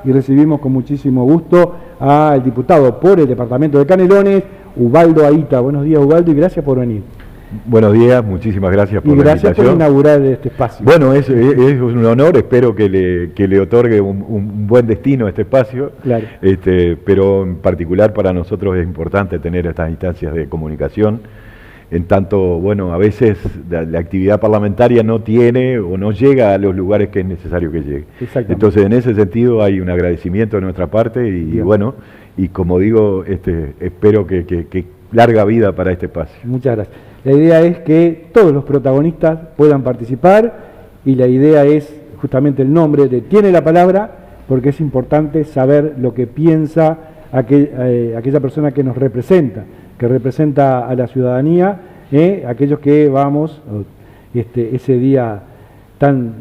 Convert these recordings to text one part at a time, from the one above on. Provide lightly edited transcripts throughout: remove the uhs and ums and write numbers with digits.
Y recibimos con muchísimo gusto al diputado por el departamento de Canelones, Ubaldo Aita. Buenos días, Ubaldo, y gracias por venir. Buenos días, muchísimas gracias por la invitación. Y gracias por inaugurar este espacio. Bueno, es un honor, espero que le otorgue un buen destino a este espacio. Claro. Pero en particular para nosotros es importante tener estas instancias de comunicación. En tanto, bueno, a veces la actividad parlamentaria no tiene o no llega a los lugares que es necesario que llegue. Entonces, en ese sentido hay un agradecimiento de nuestra parte y bueno, y como digo, espero que larga vida para este espacio. Muchas gracias. La idea es que todos los protagonistas puedan participar y la idea es justamente el nombre de Tiene la Palabra, porque es importante saber lo que piensa aquella persona que nos representa, que representa a la ciudadanía, aquellos que vamos ese día tan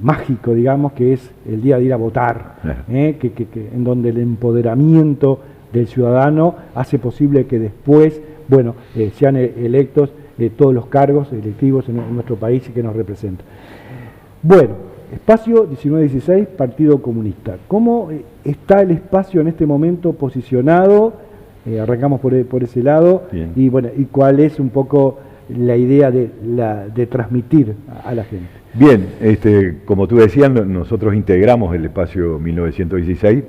mágico, digamos, que es el día de ir a votar, en donde el empoderamiento del ciudadano hace posible que después, bueno, sean electos todos los cargos electivos en nuestro país y que nos representan. Bueno, espacio 1916, Partido Comunista. ¿Cómo está el espacio en este momento posicionado? Arrancamos por ese lado. Bien. Y bueno, y cuál es un poco la idea de transmitir a la gente. Bien, como tú decías, nosotros integramos el espacio 1916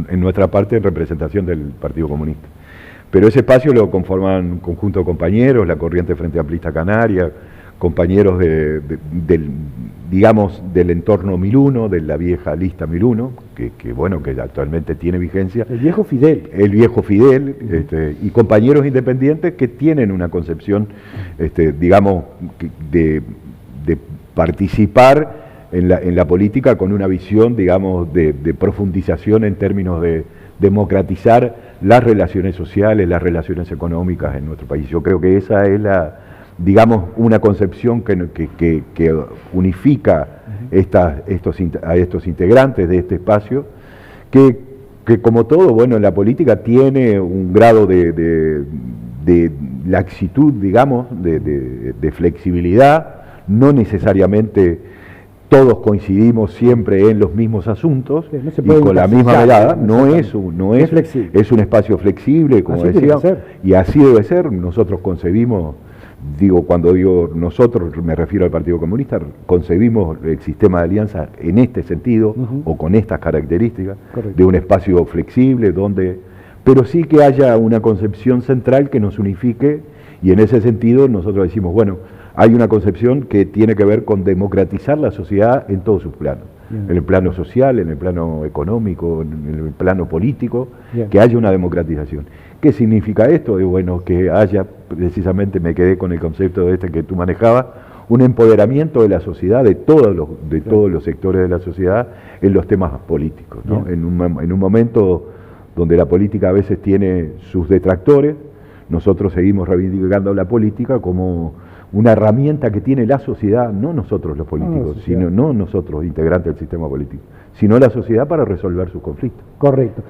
en nuestra parte en representación del Partido Comunista. Pero ese espacio lo conforman un conjunto de compañeros, la Corriente Frente Amplista Canaria, compañeros digamos, del entorno 1001, de la vieja lista 1001, que actualmente tiene vigencia. El viejo Fidel. El viejo Fidel, y compañeros independientes que tienen una concepción, digamos, de participar en la política con una visión, digamos, de profundización en términos de democratizar las relaciones sociales, las relaciones económicas en nuestro país. Yo creo que esa es digamos, una concepción que unifica a estos integrantes de este espacio, que como todo, bueno, en la política tiene un grado de laxitud, digamos, de flexibilidad, no necesariamente todos coincidimos siempre en los mismos asuntos y con la misma mirada. Es un espacio flexible, como decía, y así debe ser. Nosotros concebimos, cuando digo nosotros me refiero al Partido Comunista, concebimos el sistema de alianza en este sentido, o con estas características. Correcto. De un espacio flexible, pero sí que haya una concepción central que nos unifique, y en ese sentido nosotros decimos, bueno, hay una concepción que tiene que ver con democratizar la sociedad en todos sus planos. Bien. En el plano social, en el plano económico, en el plano político. Bien. Que haya una democratización. ¿Qué significa esto? Bueno, que haya, precisamente me quedé con el concepto que tú manejabas, un empoderamiento de la sociedad, de todos los sectores de la sociedad, en los temas políticos, ¿no? En un momento donde la política a veces tiene sus detractores, nosotros seguimos reivindicando la política como una herramienta que tiene la sociedad, no nosotros los políticos, no nosotros integrantes del sistema político, sino la sociedad para resolver sus conflictos. Correcto.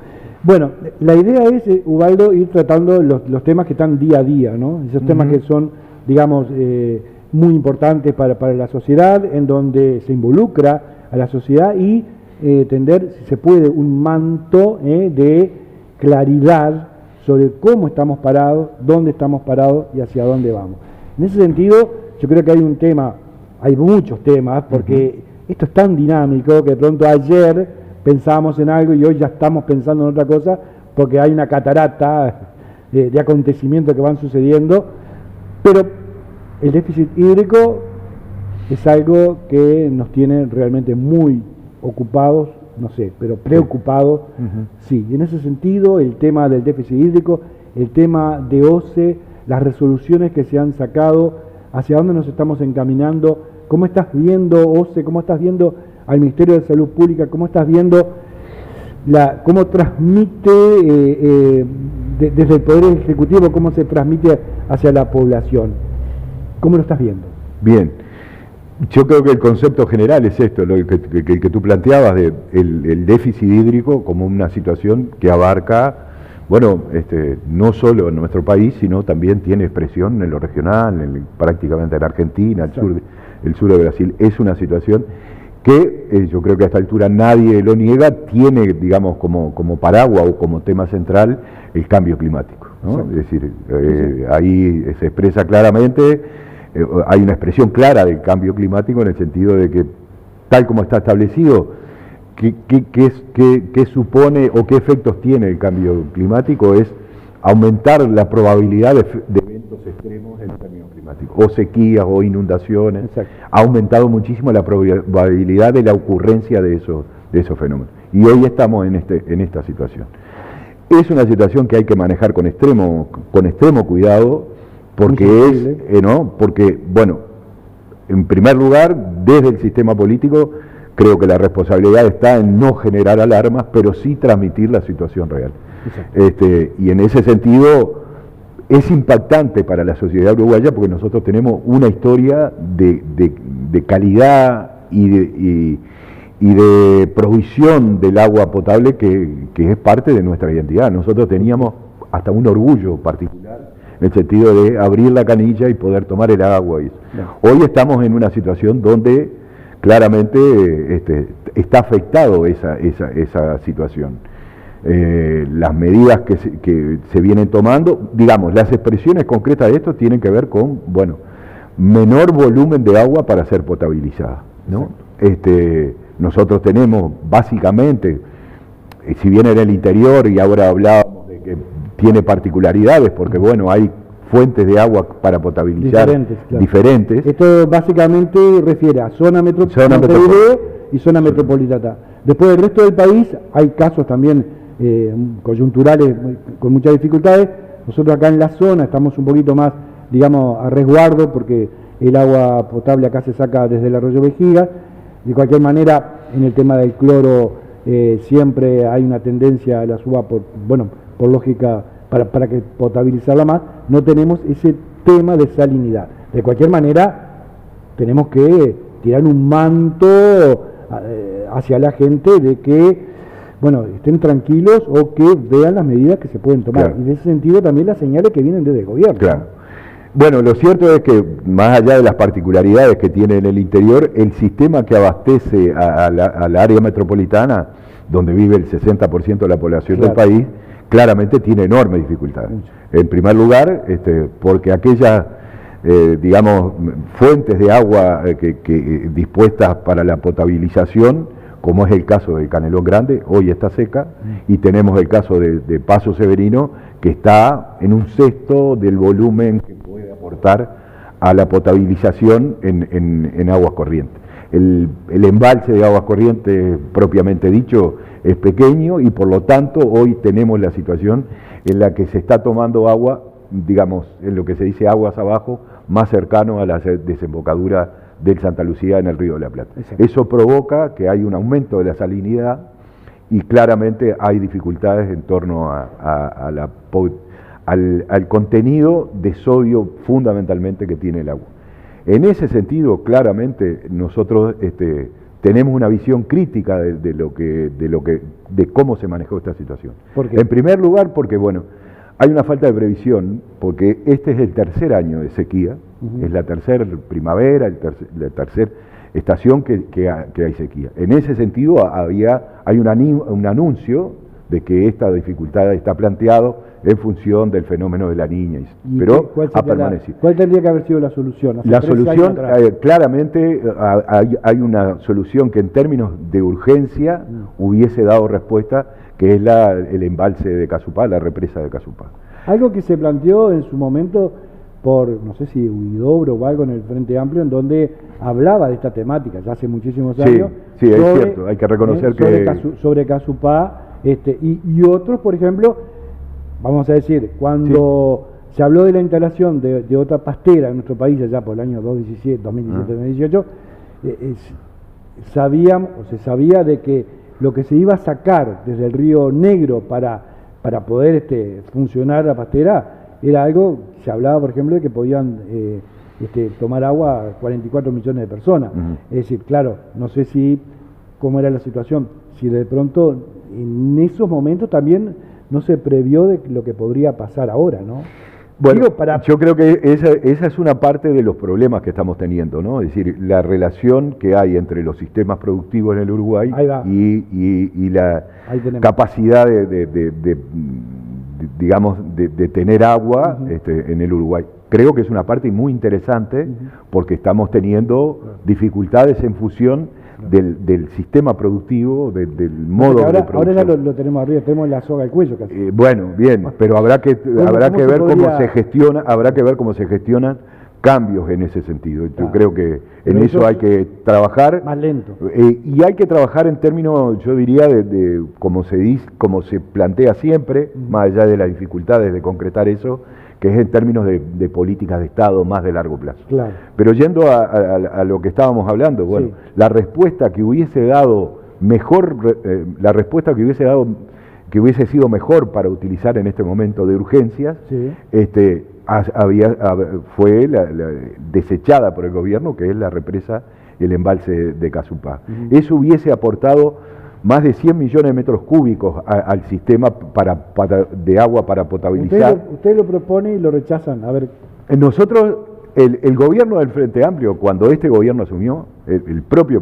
Bueno, la idea es, Ubaldo, ir tratando los temas que están día a día, ¿no? Esos temas que son, digamos, muy importantes para la sociedad, en donde se involucra a la sociedad y tender, si se puede, un manto de claridad sobre cómo estamos parados, dónde estamos parados y hacia dónde vamos. En ese sentido, yo creo que hay muchos temas, porque esto es tan dinámico que de pronto ayer pensábamos en algo y hoy ya estamos pensando en otra cosa, porque hay una catarata de acontecimientos que van sucediendo, pero el déficit hídrico es algo que nos tiene realmente muy ocupados, no sé, pero preocupados. Sí, y en ese sentido, el tema del déficit hídrico, el tema de OCE, las resoluciones que se han sacado, hacia dónde nos estamos encaminando, cómo estás viendo, OCE, cómo estás viendo al Ministerio de Salud Pública, cómo estás viendo cómo transmite desde el Poder Ejecutivo, cómo se transmite hacia la población. ¿Cómo lo estás viendo? Bien, yo creo que el concepto general es esto, lo que tú planteabas, el déficit hídrico como una situación que abarca, bueno, no solo en nuestro país, sino también tiene expresión en lo regional, prácticamente en Argentina, el sur de Brasil. Es una situación que yo creo que a esta altura nadie lo niega, tiene, digamos, como paraguas o como tema central el cambio climático, ¿no? Es decir, ahí se expresa claramente, hay una expresión clara del cambio climático en el sentido de que, tal como está establecido, ¿qué supone o qué efectos tiene el cambio climático? Es aumentar la probabilidad de eventos extremos en términos climáticos, o sequías o inundaciones. Exacto. Ha aumentado muchísimo la probabilidad de la ocurrencia de esos fenómenos. Y hoy estamos en esta situación. Es una situación que hay que manejar con extremo cuidado, porque porque, bueno, en primer lugar, desde el sistema político, creo que la responsabilidad está en no generar alarmas, pero sí transmitir la situación real. Y en ese sentido es impactante para la sociedad uruguaya, porque nosotros tenemos una historia de calidad y de provisión del agua potable que es parte de nuestra identidad. Nosotros teníamos hasta un orgullo particular en el sentido de abrir la canilla y poder tomar el agua. Hoy estamos en una situación donde claramente está afectado esa situación. Las medidas que se vienen tomando, digamos, las expresiones concretas de esto tienen que ver con, bueno, menor volumen de agua para ser potabilizada, ¿no? Nosotros tenemos básicamente, si bien en el interior, y ahora hablábamos de que tiene particularidades, porque bueno, hay fuentes de agua para potabilizar diferentes. Esto básicamente refiere a zona metropolitana y zona metropolitana. Después del resto del país hay casos también coyunturales con muchas dificultades. Nosotros acá en la zona estamos un poquito más, digamos, a resguardo, porque el agua potable acá se saca desde el arroyo Vejiga. De cualquier manera, en el tema del cloro siempre hay una tendencia a la suba por lógica, para que potabilizarla más. No tenemos ese tema de salinidad. De cualquier manera, tenemos que tirar un manto hacia la gente de que, bueno, estén tranquilos o que vean las medidas que se pueden tomar. Claro. Y en ese sentido también las señales que vienen desde el gobierno. Claro. Bueno, lo cierto es que más allá de las particularidades que tiene en el interior, el sistema que abastece al área metropolitana, donde vive el 60% de la población del país, claramente tiene enormes dificultades. En primer lugar, porque aquellas, digamos, fuentes de agua que dispuestas para la potabilización, como es el caso del Canelón Grande, hoy está seca, y tenemos el caso de Paso Severino, que está en un sexto del volumen que puede aportar a la potabilización en aguas corrientes. El embalse de aguas corrientes, propiamente dicho, es pequeño, y por lo tanto hoy tenemos la situación en la que se está tomando agua, digamos, en lo que se dice aguas abajo, más cercano a la desembocadura del Santa Lucía en el Río de la Plata. Exacto. Eso provoca que hay un aumento de la salinidad y claramente hay dificultades en torno al contenido de sodio fundamentalmente que tiene el agua. En ese sentido, claramente nosotros tenemos una visión crítica de cómo se manejó esta situación. ¿Por qué? En primer lugar, porque bueno, hay una falta de previsión, porque este es el tercer año de sequía, es la tercera primavera, la tercera estación que hay sequía. En ese sentido hay un anuncio de que esta dificultad está planteado en función del fenómeno de la Niña, pero ha permanecido. ¿Cuál tendría que haber sido la solución? La solución, claramente hay una solución que en términos de urgencia hubiese dado respuesta, que es el embalse de Casupá, la represa de Casupá. Algo que se planteó en su momento por, no sé si Huidobro o algo en el Frente Amplio, en donde hablaba de esta temática, ya hace muchísimos años. Sí, es cierto, hay que reconocer sobre Casupá, y otros, por ejemplo, vamos a decir, cuando se habló de la instalación de otra pastera en nuestro país, allá por el año 2017-2018, se sabía de que lo que se iba a sacar desde el Río Negro para poder funcionar la pastera era algo, se hablaba por ejemplo de que podían tomar agua 44 millones de personas. Es decir, claro, no sé cómo era la situación, si de pronto en esos momentos también no se previó de lo que podría pasar ahora, ¿no? Bueno, yo creo que esa es una parte de los problemas que estamos teniendo, ¿no? Es decir, la relación que hay entre los sistemas productivos en el Uruguay y la capacidad digamos, de tener agua en el Uruguay. Creo que es una parte muy interesante porque estamos teniendo dificultades en función del sistema productivo, del modo de producción. Ahora ya lo tenemos arriba, tenemos la soga al cuello casi. Bueno, bien, pero habrá que ver cómo se gestionan cambios en ese sentido. Yo creo que en eso hay que trabajar más lento. Y hay que trabajar en términos, yo diría, de como se plantea siempre, más allá de las dificultades de concretar eso, que es en términos de políticas de Estado más de largo plazo. Claro. Pero yendo a lo que estábamos hablando, bueno, la respuesta que hubiese dado mejor, que hubiese sido mejor para utilizar en este momento de urgencias, fue desechada por el gobierno, que es la represa, el embalse de Casupá. Eso hubiese aportado más de 100 millones de metros cúbicos al sistema de agua para potabilizar. Usted lo propone y lo rechazan. A ver. Nosotros, el gobierno del Frente Amplio, cuando este gobierno asumió, el propio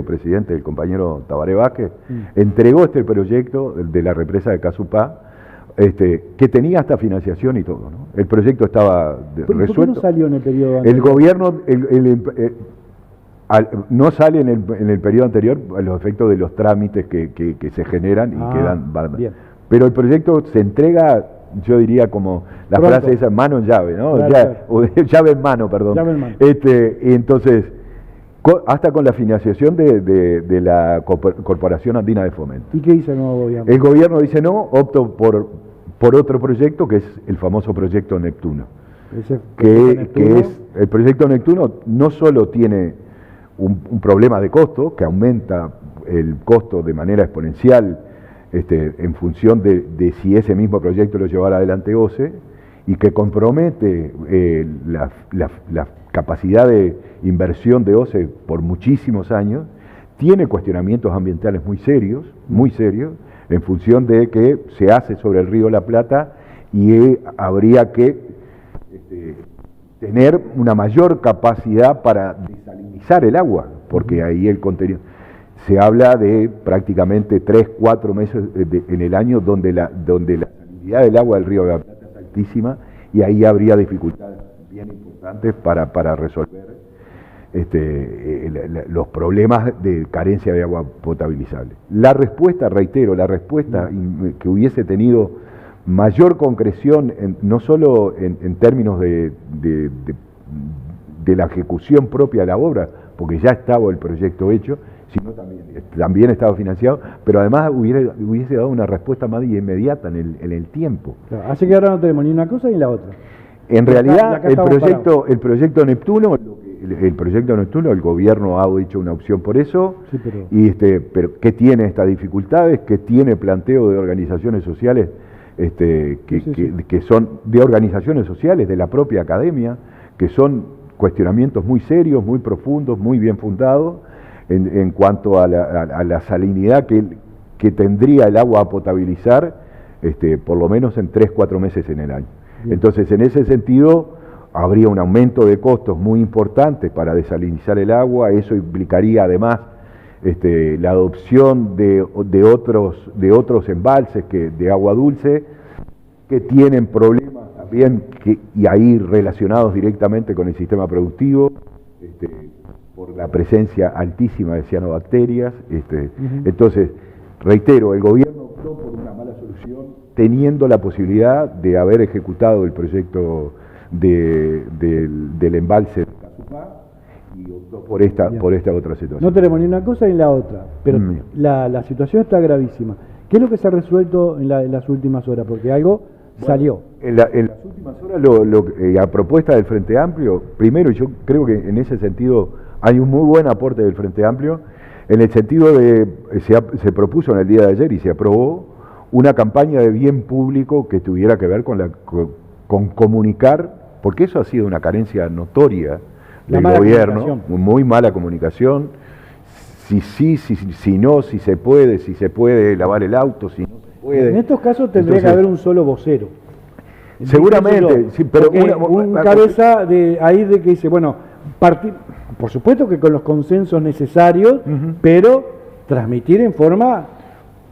presidente, el compañero Tabaré Vázquez, entregó este proyecto de la represa de Casupá, que tenía hasta financiación y todo, ¿no? El proyecto estaba resuelto. ¿Por qué no salió en el periodo anterior? El gobierno no sale en el periodo anterior a los efectos de los trámites que se generan y quedan. Pero el proyecto se entrega, yo diría, como la frase esa, mano en llave, ¿no? Llave en mano, perdón. Llave en mano. Entonces, hasta con la financiación de la Corporación Andina de Fomento. ¿Y qué dice el nuevo gobierno? El gobierno dice no, optó por otro proyecto, que es el famoso proyecto Neptuno. Que es el proyecto Neptuno. No solo tiene un problema de costo, que aumenta el costo de manera exponencial en función de si ese mismo proyecto lo llevara adelante OCE, y que compromete la capacidad de inversión de OCE por muchísimos años, tiene cuestionamientos ambientales muy serios, en función de que se hace sobre el río La Plata y habría que tener una mayor capacidad para desalinizar el agua, porque ahí el contenido... Se habla de prácticamente 3-4 meses en el año donde la salinidad del agua del río de la Plata es altísima, y ahí habría dificultades bien importantes para resolver los problemas de carencia de agua potabilizable. La respuesta, reitero, que hubiese tenido mayor concreción, no solo en términos de la ejecución propia de la obra, porque ya estaba el proyecto hecho, sino también estaba financiado, pero además hubiese dado una respuesta más inmediata en el tiempo. Claro, así que ahora no tenemos ni una cosa ni la otra. En realidad, el proyecto Neptuno, el gobierno ha hecho una opción por eso, pero ¿qué tiene estas dificultades? ¿Qué tiene planteo de organizaciones sociales? Que son de organizaciones sociales de la propia academia, que son cuestionamientos muy serios, muy profundos, muy bien fundados en cuanto a la salinidad que tendría el agua a potabilizar, por lo menos en 3-4 meses en el año. Bien. Entonces, en ese sentido, habría un aumento de costos muy importante para desalinizar el agua. Eso implicaría además la adopción de otros embalses de agua dulce, que tienen problemas también, y ahí relacionados directamente con el sistema productivo, por la presencia altísima de cianobacterias. Entonces, reitero, el gobierno optó por una mala solución, teniendo la posibilidad de haber ejecutado el proyecto del embalse de Casupá, y optó por esta otra situación. No tenemos ni una cosa ni la otra, pero la situación está gravísima. ¿Qué es lo que se ha resuelto en las últimas horas? Porque algo salió. En las últimas horas, a propuesta del Frente Amplio, primero, yo creo que en ese sentido hay un muy buen aporte del Frente Amplio, en el sentido de, se propuso en el día de ayer y se aprobó una campaña de bien público que tuviera que ver con comunicar, porque eso ha sido una carencia notoria del gobierno, muy mala comunicación, si no, si se puede lavar el auto, si no se puede. En estos casos tendría que haber un solo vocero. Seguramente, sí, pero un cabeza de ahí de que dice, bueno, por supuesto que con los consensos necesarios, pero transmitir en forma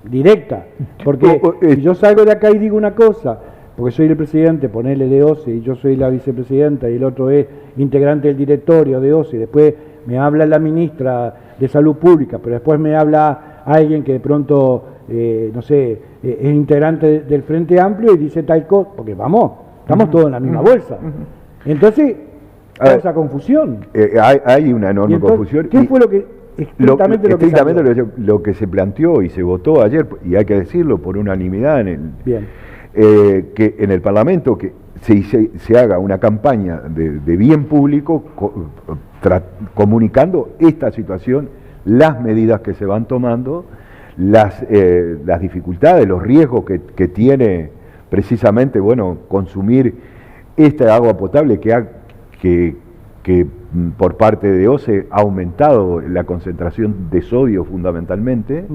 directa, porque si yo salgo de acá y digo una cosa, porque soy el presidente, ponerle de OCE, y yo soy la vicepresidenta, y el otro es integrante del directorio de OCE, y después me habla la ministra de Salud Pública, pero después me habla alguien que de pronto, no sé, es integrante del Frente Amplio y dice tal cosa, porque vamos, estamos todos en la misma bolsa. Entonces, causa confusión. Hay una enorme confusión. ¿Qué fue lo que lo que se planteó y se votó ayer, y hay que decirlo por unanimidad que en el Parlamento que se haga una campaña de bien público comunicando esta situación, las medidas que se van tomando, las dificultades, los riesgos que tiene precisamente, bueno, consumir esta agua potable que por parte de OCE ha aumentado la concentración de sodio fundamentalmente,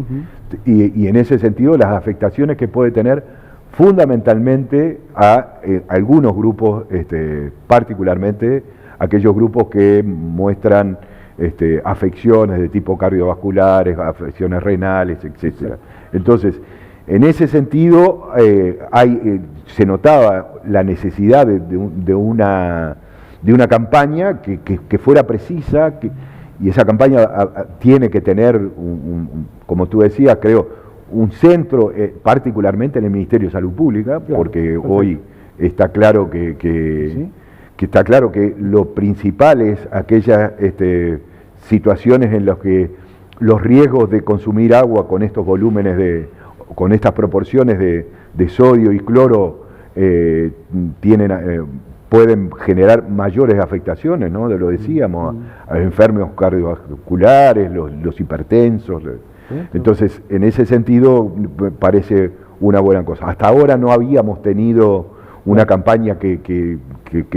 y en ese sentido las afectaciones que puede tener fundamentalmente a algunos grupos, particularmente aquellos grupos que muestran afecciones de tipo cardiovasculares, afecciones renales, etcétera. Entonces, en ese sentido se notaba la necesidad de una campaña que fuera precisa, y esa campaña tiene que tener, como tú decías, creo, un centro, particularmente en el Ministerio de Salud Pública, claro, porque perfecto. Hoy está claro que está claro que lo principal es aquellas situaciones en las que los riesgos de consumir agua con estos volúmenes con estas proporciones de sodio y cloro pueden generar mayores afectaciones, ¿no? Lo decíamos, a enfermos cardiovasculares, los hipertensos. Entonces, en ese sentido, parece una buena cosa. Hasta ahora no habíamos tenido una campaña que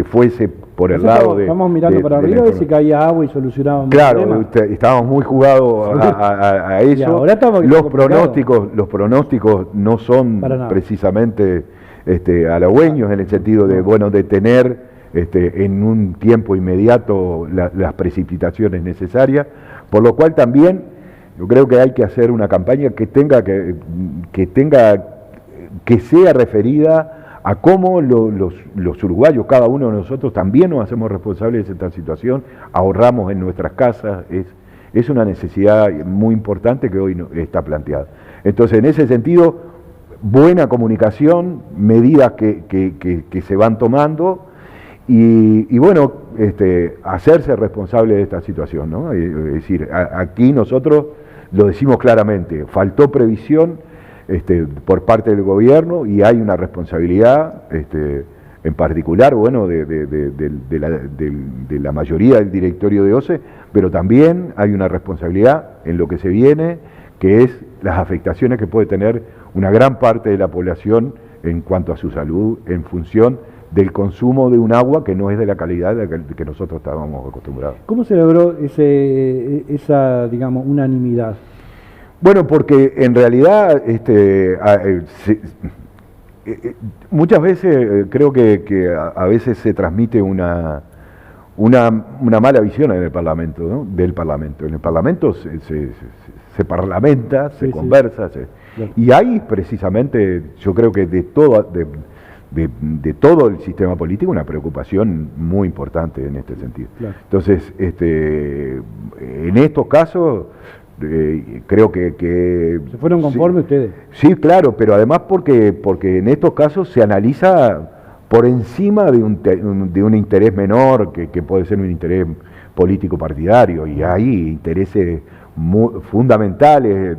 fuese por el lado de... Estamos mirando para arriba a ver si caía agua y solucionábamos. Claro, estábamos muy jugados a eso. Ahora los pronósticos no son precisamente halagüeños, en el sentido de tener en un tiempo inmediato las precipitaciones necesarias, por lo cual también yo creo que hay que hacer una campaña que sea referida a cómo los uruguayos, cada uno de nosotros, también nos hacemos responsables de esta situación, ahorramos en nuestras casas, es una necesidad muy importante que hoy está planteada. Entonces, en ese sentido, buena comunicación, medidas que se van tomando, y bueno, hacerse responsable de esta situación, ¿no? Es decir, aquí nosotros lo decimos claramente, faltó previsión por parte del gobierno, y hay una responsabilidad en particular, bueno, de la mayoría del directorio de OCE, pero también hay una responsabilidad en lo que se viene, que es las afectaciones que puede tener una gran parte de la población en cuanto a su salud, en función del consumo de un agua que no es de la calidad de que nosotros estábamos acostumbrados. ¿Cómo se logró esa, digamos, unanimidad? Bueno, porque en realidad muchas veces creo que a veces se transmite una mala visión en el Parlamento, ¿no? Del Parlamento. En el Parlamento se parlamenta, se conversa, claro. Y hay precisamente, yo creo que de todo el sistema político, una preocupación muy importante en este sentido. Claro. Entonces, en estos casos, creo que... ¿Se fueron conformes ustedes? Sí, claro, pero además porque en estos casos se analiza por encima de un interés menor, que puede ser un interés político partidario, y hay intereses fundamentales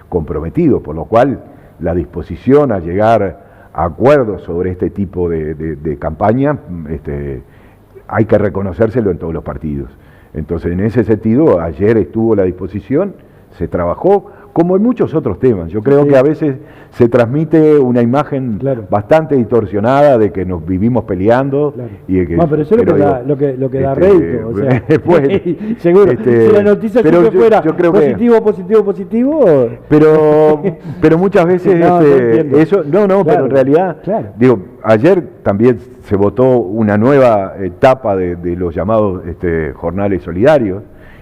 comprometidos, por lo cual la disposición a llegar a acuerdos sobre este tipo de campaña hay que reconocérselo en todos los partidos. Entonces, en ese sentido, ayer estuvo la disposición, se trabajó como en muchos otros temas. Yo creo que a veces se transmite una imagen bastante distorsionada de que nos vivimos peleando. Y de que, no, pero eso es lo que da rédito. O sea, bueno, seguro, si la noticia siempre fuera positivo. Pero muchas veces eso, pero en realidad, digo, ayer también se votó una nueva etapa de los llamados jornales solidarios,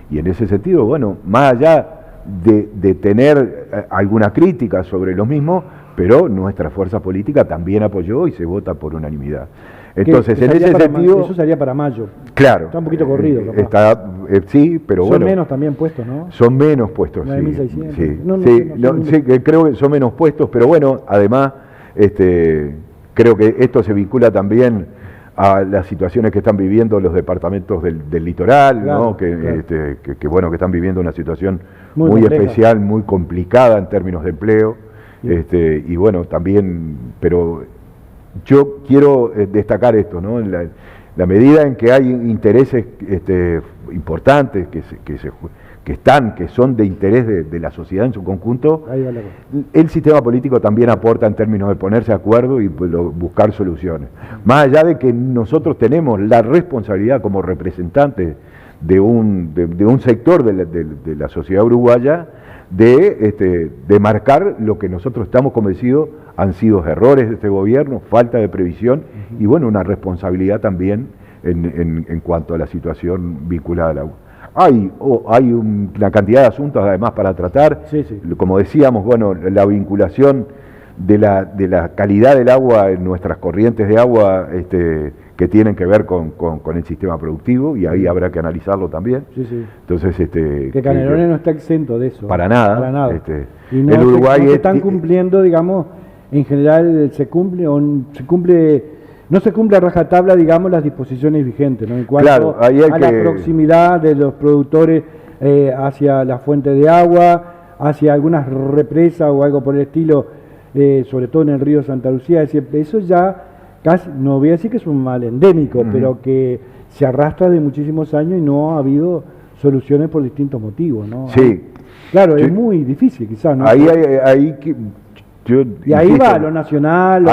y en ese sentido, bueno, más allá de tener alguna crítica sobre los mismos, pero nuestra fuerza política también apoyó y se vota por unanimidad. Entonces, en ese sentido... Eso sería para mayo. Claro. Está un poquito corrido. Sí, pero son bueno... Son menos también puestos, ¿no? Son menos puestos, 9.600. Sí, creo que son menos puestos, pero bueno, además, creo que esto se vincula también a las situaciones que están viviendo los departamentos del litoral, ¿no? Que bueno, que están viviendo una situación muy especial, muy complicada en términos de empleo, y bueno, también, pero yo quiero destacar esto, ¿no? En la medida en que hay intereses importantes que son de interés de la sociedad en su conjunto, el sistema político también aporta en términos de ponerse de acuerdo y buscar soluciones. Más allá de que nosotros tenemos la responsabilidad como representantes de un sector de la sociedad uruguaya de marcar lo que nosotros estamos convencidos han sido errores de este gobierno, falta de previsión y bueno, una responsabilidad también en cuanto a la situación vinculada al agua. Hay una cantidad de asuntos además para tratar, como decíamos, bueno, la vinculación de la calidad del agua en nuestras corrientes de agua que tienen que ver con el sistema productivo, y ahí habrá que analizarlo también. Entonces, que Canelones no está exento de eso. Para nada. Y no, el Uruguay no se están cumpliendo, digamos, en general no se cumple a rajatabla, digamos, las disposiciones vigentes, ¿no? En cuanto a la proximidad de los productores hacia la fuente de agua, hacia algunas represas o algo por el estilo, sobre todo en el río Santa Lucía. Es decir, eso ya casi, no voy a decir que es un mal endémico, pero que se arrastra de muchísimos años y no ha habido soluciones por distintos motivos, ¿no? Sí. Claro, es muy difícil quizás, ¿no? Y ahí va lo nacional,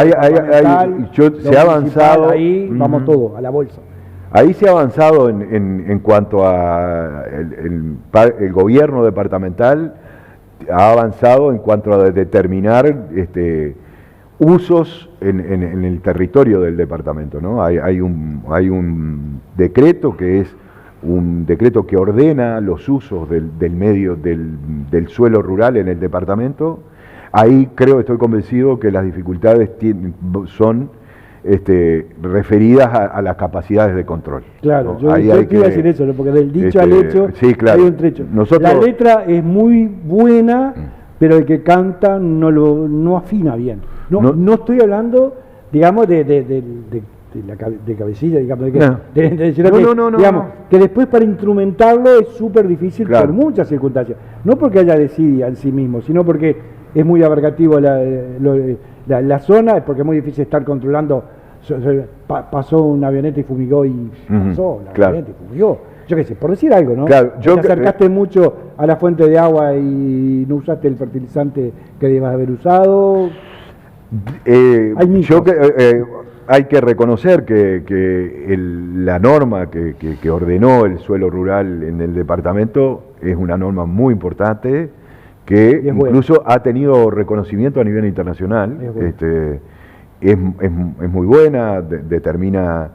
se ha avanzado, ahí vamos todo, a la bolsa. Ahí se ha avanzado en cuanto a el gobierno departamental, ha avanzado en cuanto a determinar usos en el territorio del departamento, ¿no? Hay un decreto que es un decreto que ordena los usos del medio del suelo rural en el departamento. Ahí estoy convencido que las dificultades son referidas a las capacidades de control, claro, ¿no? Yo te iba a decir eso, ¿no? Porque del dicho al hecho hay un trecho. La letra es muy buena, pero el que canta no afina bien. No estoy hablando, digamos, de cabecilla, digamos, digamos, que después para instrumentarlo es súper difícil por muchas circunstancias. No porque haya desidia en sí mismo, sino porque es muy abarcativo la zona, es porque es muy difícil estar controlando. Pasó una avioneta y fumigó avioneta y fumigó. Yo qué sé, por decir algo, ¿no? Claro, te acercaste mucho a la fuente de agua y no usaste el fertilizante que debas haber usado. Hay que reconocer que la norma que ordenó el suelo rural en el departamento es una norma muy importante, que incluso ha tenido reconocimiento a nivel internacional. Es muy buena, determina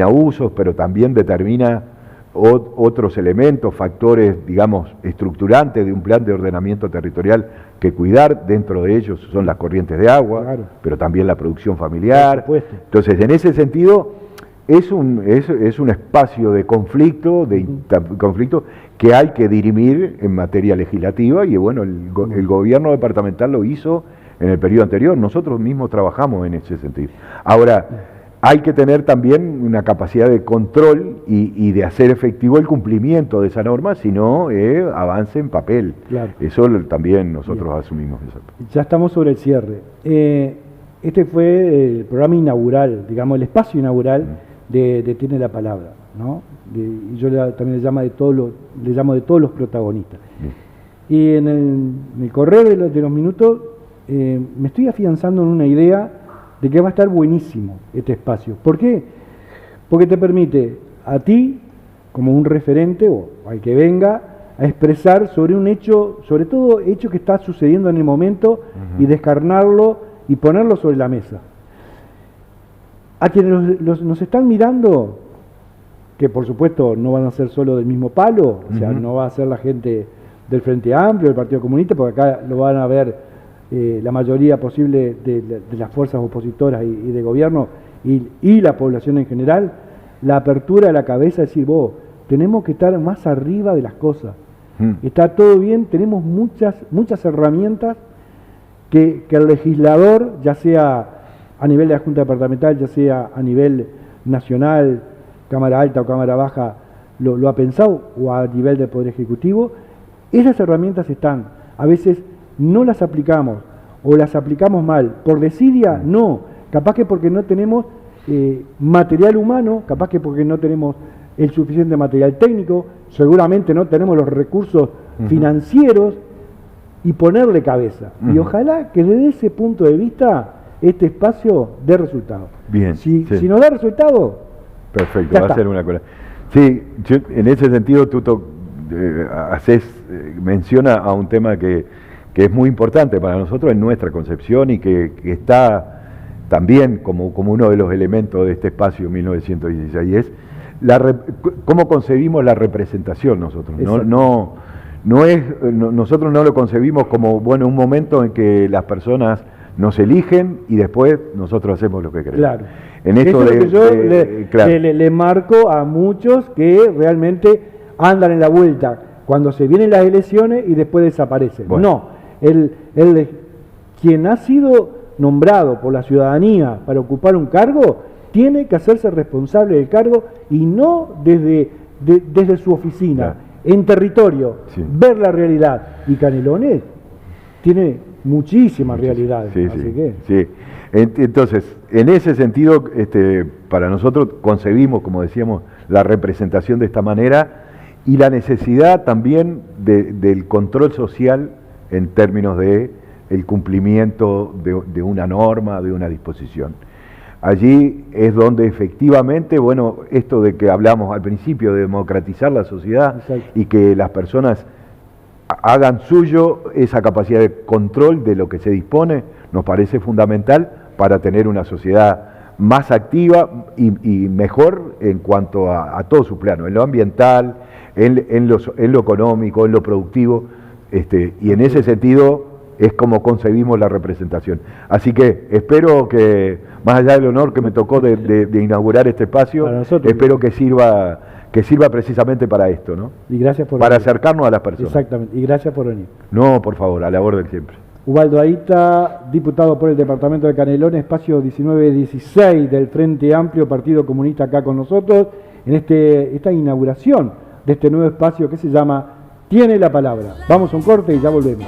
usos, pero también determina otros elementos, factores, digamos, estructurantes de un plan de ordenamiento territorial que cuidar. Dentro de ellos son las corrientes de agua, pero también la producción familiar. Entonces, en ese sentido, es un espacio de conflicto, que hay que dirimir en materia legislativa, y bueno, el gobierno departamental lo hizo en el periodo anterior. Nosotros mismos trabajamos en ese sentido. Ahora, hay que tener también una capacidad de control y de hacer efectivo el cumplimiento de esa norma, si no avance en papel. Eso también nosotros asumimos. Ya estamos sobre el cierre. Este fue el programa inaugural, digamos, el espacio inaugural de Tiene la Palabra, ¿no? Yo también le llamo de todos los protagonistas. Y en el correr de los minutos me estoy afianzando en una idea de que va a estar buenísimo este espacio. ¿Por qué? Porque te permite a ti, como un referente, o al que venga, a expresar sobre un hecho, sobre todo hecho que está sucediendo en el momento, y descarnarlo y ponerlo sobre la mesa. A quienes nos están mirando, que por supuesto no van a ser solo del mismo palo, o sea, no va a ser la gente del Frente Amplio, del Partido Comunista, porque acá lo van a ver la mayoría posible de las fuerzas opositoras y de gobierno y la población en general, la apertura de la cabeza, decir, vos, tenemos que estar más arriba de las cosas. Está todo bien, tenemos muchas herramientas que el legislador, ya sea a nivel de la Junta Departamental, ya sea a nivel nacional, Cámara Alta o Cámara Baja, lo ha pensado, o a nivel del Poder Ejecutivo, esas herramientas están. A veces no las aplicamos, o las aplicamos mal. ¿Por desidia? No. Capaz que porque no tenemos material humano, capaz que porque no tenemos el suficiente material técnico, seguramente no tenemos los recursos financieros, y ponerle cabeza. Y ojalá que desde ese punto de vista este espacio dé resultado. Bien. Si nos da resultado, perfecto, va a ser una cosa. Sí, en ese sentido tú menciona a un tema que es muy importante para nosotros en nuestra concepción y que está también como uno de los elementos de este espacio 1916, y es cómo concebimos la representación nosotros. Nosotros no lo concebimos como, bueno, un momento en que las personas nos eligen y después nosotros hacemos lo que queremos. Claro. En esto eso es lo que yo le marco a muchos que realmente andan en la vuelta cuando se vienen las elecciones y después desaparecen. Bueno. No, quien ha sido nombrado por la ciudadanía para ocupar un cargo tiene que hacerse responsable del cargo, y no desde su oficina, claro, en territorio, sí, ver la realidad. Y Canelones tiene muchísimas realidades. Sí, así que... sí. Entonces, en ese sentido, para nosotros concebimos, como decíamos, la representación de esta manera, y la necesidad también del control social en términos de el cumplimiento de una norma, de una disposición. Allí es donde efectivamente, bueno, esto de que hablamos al principio, de democratizar la sociedad, exacto, y que las personas hagan suyo esa capacidad de control de lo que se dispone, nos parece fundamental para tener una sociedad más activa y mejor en cuanto a todo su plano, en lo ambiental, en lo económico, en lo productivo, y en ese sentido es como concebimos la representación. Así que espero que, más allá del honor que me tocó de inaugurar este espacio, espero que sirva precisamente para esto, ¿no? Y gracias por para venir, acercarnos a las personas. Exactamente, y gracias por venir. No, por favor, a la orden siempre. Ubaldo Aita, diputado por el departamento de Canelones, espacio 1916 del Frente Amplio, Partido Comunista, acá con nosotros, en esta inauguración de este nuevo espacio que se llama Tiene la Palabra. Vamos a un corte y ya volvemos.